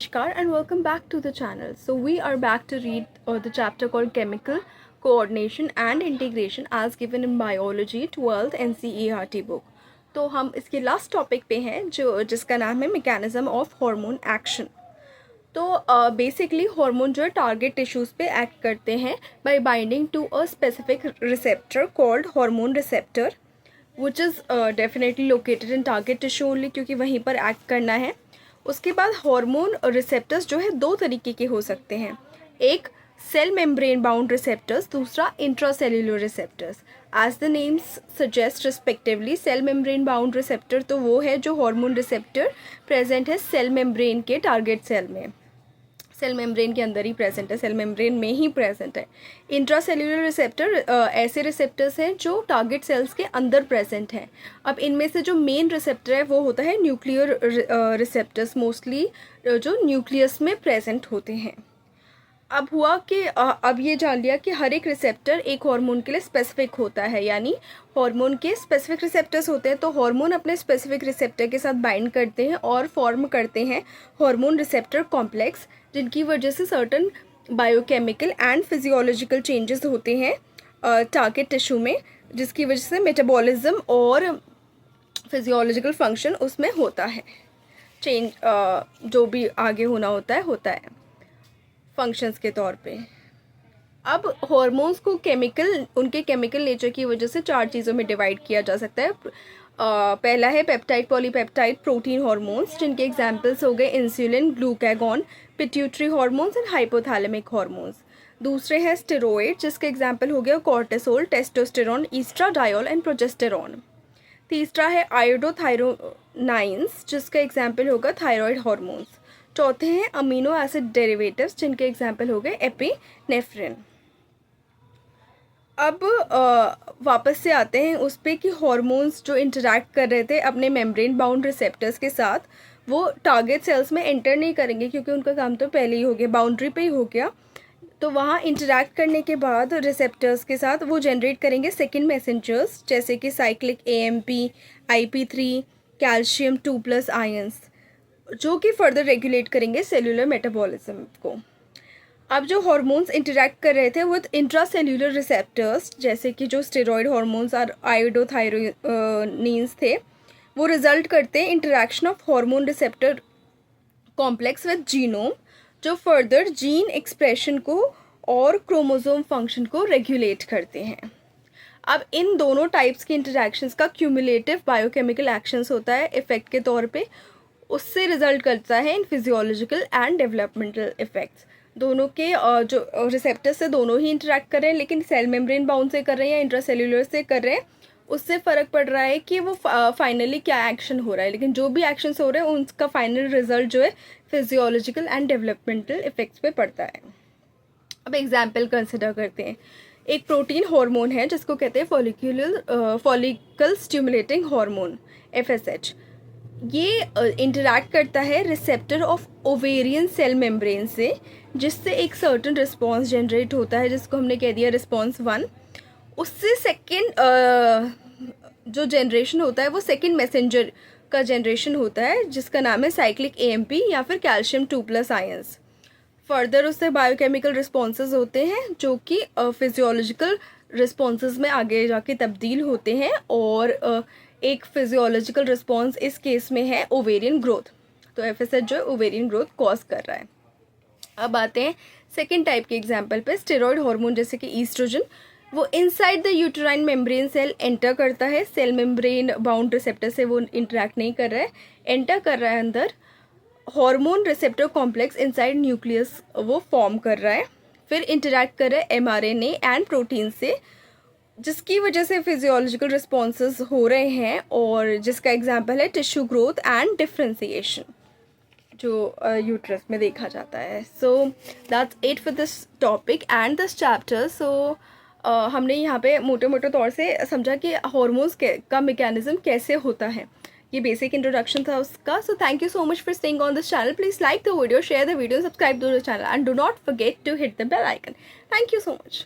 Namaskar and welcome back to the channel. So we are back to read the chapter called Chemical Coordination and Integration as given in Biology 12th NCERT book. तो हम इसके last topic पे हैं जिसका नाम है mechanism of hormone action. तो basically hormone जो है टारगेट टिश्यूज़ पे एक्ट करते हैं by binding to a specific receptor called hormone receptor which is definitely located in target tissue only, क्योंकि वहीं पर एक्ट करना है. उसके बाद हार्मोन रिसेप्टर्स जो है दो तरीके के हो सकते हैं, एक सेल मेम्ब्रेन बाउंड रिसेप्टर्स, दूसरा intracellular receptors. As the names suggest respectively, cell membrane bound receptor तो वो है जो हार्मोन रिसेप्टर प्रेजेंट है सेल मेम्ब्रेन के टारगेट सेल में, सेल मेम्ब्रेन के अंदर ही प्रेजेंट है, सेल मेम्ब्रेन में ही प्रेजेंट है. इंट्रासेल्युलर रिसेप्टर ऐसे रिसेप्टर्स हैं जो टारगेट सेल्स के अंदर प्रेजेंट हैं. अब इनमें से जो मेन रिसेप्टर है वो होता है न्यूक्लियर रिसेप्टर्स, मोस्टली जो न्यूक्लियस में प्रेजेंट होते हैं. अब हुआ कि अब ये जान लिया कि हर एक रिसेप्टर एक हार्मोन के लिए स्पेसिफिक होता है, यानी हार्मोन के स्पेसिफिक रिसेप्टर्स होते हैं. तो हार्मोन अपने स्पेसिफिक रिसेप्टर के साथ बाइंड करते हैं और फॉर्म करते हैं हार्मोन रिसेप्टर कॉम्प्लेक्स, जिनकी वजह से certain biochemical and physiological changes होते हैं टारगेट टिश्यू में, जिसकी वजह से मेटाबॉलिज्म और फिजियोलॉजिकल फंक्शन उसमें होता है, चेंज जो भी आगे होता है फंक्शंस के तौर पे. अब हार्मोन्स को उनके केमिकल नेचर की वजह से चार चीज़ों में डिवाइड किया जा सकता है. पहला है पेप्टाइड पॉलीपेप्टाइड प्रोटीन हार्मोन्स, जिनके एग्जांपल्स हो गए insulin, glucagon, pituitary hormones and hypothalamic hormones. दूसरे हैं स्टेरॉइड, जिसके एग्जांपल हो गया कॉर्टिसोल, टेस्टोस्टेरोन, ईस्ट्राडायोल एंड प्रोजेस्टेरॉन. तीसरा है आयोडोथायरोनाइंस, जिसका एग्जाम्पल होगा थायराइड हार्मोन्स. चौथे हैं अमीनो एसिड डेरिवेटिव्स, जिनके एग्जाम्पल हो गए एपिनेफ्रिन. अब वापस से आते हैं उस पर कि हार्मोन्स जो इंटरैक्ट कर रहे थे अपने मेम्ब्रेन बाउंड रिसेप्टर्स के साथ, वो टारगेट सेल्स में एंटर नहीं करेंगे क्योंकि उनका काम तो पहले ही हो गया, बाउंड्री पे ही हो गया. तो वहाँ इंटरैक्ट करने के बाद रिसेप्टर्स के साथ वो जनरेट करेंगे सेकेंड मैसेंजर्स, जैसे कि cyclic AMP, IP3, calcium 2+ ions, जो कि फर्दर रेगुलेट करेंगे सेलुलर मेटाबॉलिज्म को. अब जो हार्मोन्स इंटरैक्ट कर रहे थे विद इंट्रासेल्युलर रिसेप्टर्स, जैसे कि जो स्टेरॉइड हार्मोन्स और आयोडोथायरोनिन्स थे, वो रिजल्ट करते हैं interaction of hormone receptor complex with genome, जो फर्दर जीन एक्सप्रेशन को और क्रोमोसोम फंक्शन को रेगुलेट करते हैं. अब इन दोनों टाइप्स के इंटरैक्शंस का क्यूमुलेटिव बायोकेमिकल एक्शंस होता है इफेक्ट के तौर पे, उससे रिजल्ट करता है इन फिजियोलॉजिकल एंड डेवलपमेंटल इफेक्ट्स. दोनों के जो रिसेप्टर से दोनों ही इंटरैक्ट कर रहे हैं, लेकिन सेल मेम्ब्रेन बाउंड से कर रहे हैं या इंट्रासेल्युलर से कर रहे हैं, उससे फ़र्क पड़ रहा है कि वो फाइनली क्या एक्शन हो रहा है. लेकिन जो भी एक्शंस हो रहे हैं उनका फाइनल रिजल्ट जो है फिजियोलॉजिकल एंड डेवलपमेंटल इफेक्ट्स पे पड़ता है. अब एग्जाम्पल कंसिडर करते हैं. एक प्रोटीन हार्मोन है जिसको कहते हैं फॉलिकल स्टिमुलेटिंग हार्मोन FSH. ये इंटरैक्ट करता है receptor of ovarian cell membrane से, जिससे एक सर्टन रिस्पॉन्स जनरेट होता है, जिसको हमने कह दिया रिस्पॉन्स 1. उससे सेकेंड जो जनरेशन होता है वो सेकेंड मैसेंजर का जनरेशन होता है, जिसका नाम है साइक्लिक AMP या फिर कैल्शियम 2+ आयंस. फर्दर उससे बायोकेमिकल रिस्पॉन्सेज होते हैं जो कि फिजियोलॉजिकल रिस्पॉन्सेज में आगे जाके तब्दील होते हैं, और एक फिजियोलॉजिकल रिस्पॉन्स इस केस में है ओवेरियन ग्रोथ. तो FSH जो है ओवेरियन ग्रोथ कॉज कर रहा है. अब आते हैं सेकेंड टाइप के एग्जाम्पल पे. स्टेरॉइड हार्मोन जैसे कि ईस्ट्रोजन, वो inside the uterine membrane cell enter करता है, सेल मेम्ब्रेन बाउंड रिसेप्टर से वो इंटरैक्ट नहीं कर रहा है, एंटर कर रहा है अंदर. Hormone receptor complex inside nucleus वो फॉर्म कर रहा है, फिर इंटरैक्ट कर रहा है mRNA एंड प्रोटीन से, जिसकी वजह से फिजियोलॉजिकल रिस्पॉन्सेज हो रहे हैं, और जिसका एग्जांपल है टिश्यू ग्रोथ एंड डिफ्रेंसिएशन जो यूट्रस में देखा जाता है. So that's it for this topic and this chapter. So हमने यहाँ पे मोटे मोटे तौर से समझा कि हार्मोन्स का मैकेनिज्म कैसे होता है. ये बेसिक इंट्रोडक्शन था उसका. So thank you so much for staying on this channel. Please like the video, share the video, subscribe to the channel and do not forget to hit the bell icon. Thank you so much.